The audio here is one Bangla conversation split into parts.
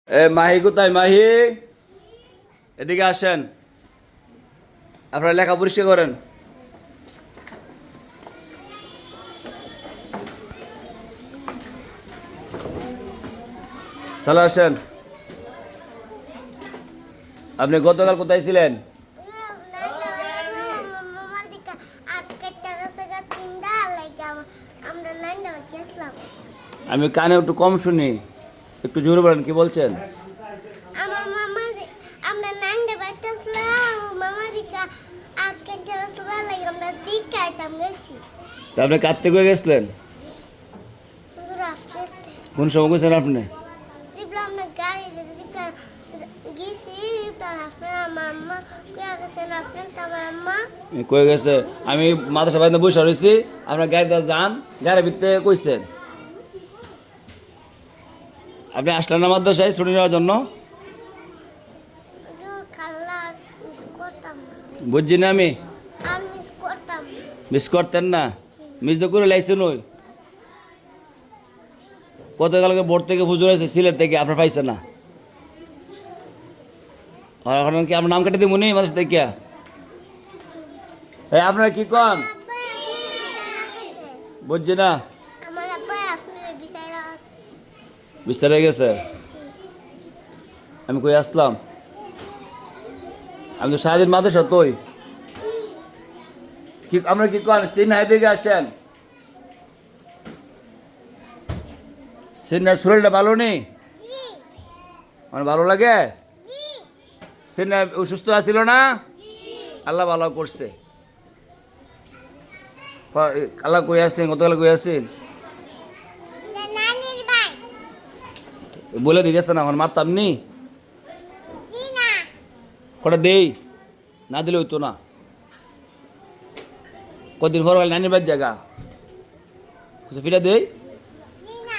মাহি কোথায় মাহি? এদিকে আসেন, আপনারা লেখা পরিষ্কার করেন। চলে আসেন। আপনি গতকাল কোথায় ছিলেন? আমি কানে একটু কম শুনি, একটু জোরে বলেন, কি বলছেন? আমার মামা আমরা নাইন্দে বাইতেছিলাম মামা দিকা আজকে ঠেলা লাগে আমরা দিকে আইতাম গেছি তা আপনি কাঁদতে করে গেছিলেন? রাস্তাতে কোন সময় গেছেন আপনি? জিবলা আমরা গাড়ি জিবলা গেছি জিবলা আপনার মাম্মা কয়া গেছেন আপনার আমার আম্মা কয়ে গেছে আমি মাদ্রাসা বাড়িতে বসে রয়েছি, আপনার গাড়িতে যান, গাড়ির ভিতরে কইছেন। আপনি আসলেন না মাদ্রাসায় ছুটি নেওয়ার জন্য? খাল্লা মিস করতাম না বুঝছি না আমি। আর মিস করতাম মিস করতেন না? মিস তো করে লাইছেন ওই গতকালকে বোর্ড থেকে হুজুর আছে সিলেট থেকে, আপনার পাইছে না। আর এখন কি আপনার নাম কেটে দিব নি মাদ্রাসা থেকে? আপনারা কি কন? বুঝছি না। আমার আব্বা আপনার বিচারা আছে বিস্তার হয়ে গেছে। আমি কই আসলাম? আমি তো সারাদিন মাদ্রাসা তোই কি, আমরা কি কন সিনহা দিকে আসেন। সিনহা শরীরটা ভালো নেই, জি আমার ভালো লাগে। জি সিনহা অসুস্থ আছিল না? আল্লাহ ভালো করছে। আল্লাহ কই আছেন, গতকাল কই আছেন নানির ভাই বলে দিয়ে গেছে না, আমার মারতাম নি। জি না কটা দেই, না দিলে হইতো না। কদিন পর হলে নানির বাড়ির জায়গা ফিরা দেই, জি না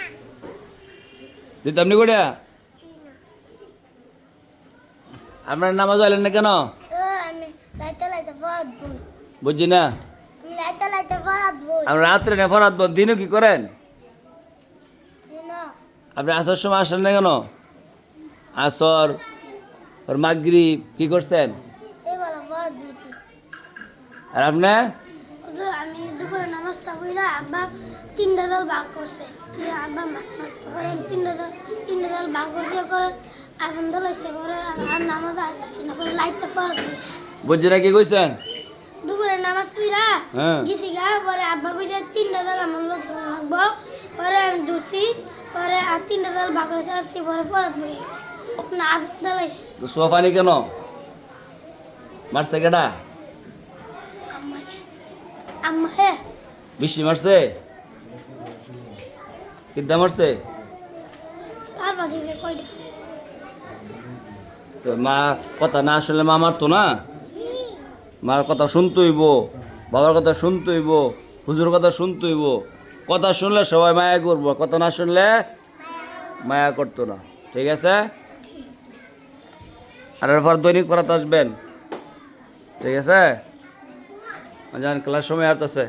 দিতাম নি কটা। জি না আপনার নামাজ আইলেন না কেন? আমি লাইতে লাইতে বরাত বই বুঝছি না। আমি লাইতে লাইতে বরাত বই আমরা রাত্রে না ফরাত দিনও কি করেন? না আপনি আসার সময় আসেন না কেন? আসর ওর মাগরিব কি করছেন? এই বলা বরাত বইছি আর আপনি? আমি দুপুরে নামাজটা বইরা আব্বা তিনটা দল ভাগ করছে আব্বা মাছ মাছ করে তিনটা দল ভাগ করছে করে আজান দল এসে করে আর নামাজ আইতাছি না করে লাইতে বরাত বইছি বুঝছি না, কি কইছেন? দুপুরে নামাজ পড়া হ্যাঁ। গেছি গা পরে আব্বা কইছে তিনটা দল আমার লোক লাগবো পরে আমি ধুছি পরে আর তিনটা দল ভাগ করে আসছি পরে বরাত বই গেছি না আজান দল এসে তো সোফানি কেন মারছে কেডা? আম্মা আম্মা হে বৃষ্টি মারছে? কিদ্দা মারছে? তার বাজে যে কয়টা তো মা কথা না শুনলে মা মারতো না। মার কথা শুনতে হইব, বাবার কথা শুনতে হইব, হুজুর কথা শুনতে হইব। কথা শুনলে সবাই মায়া করবো, কথা না শুনলে মায়া করতো না। ঠিক আছে? আর এরপর দৈনিক পড়াতে আসবেন। ঠিক আছে? জান ক্লাস সময় আর আছে।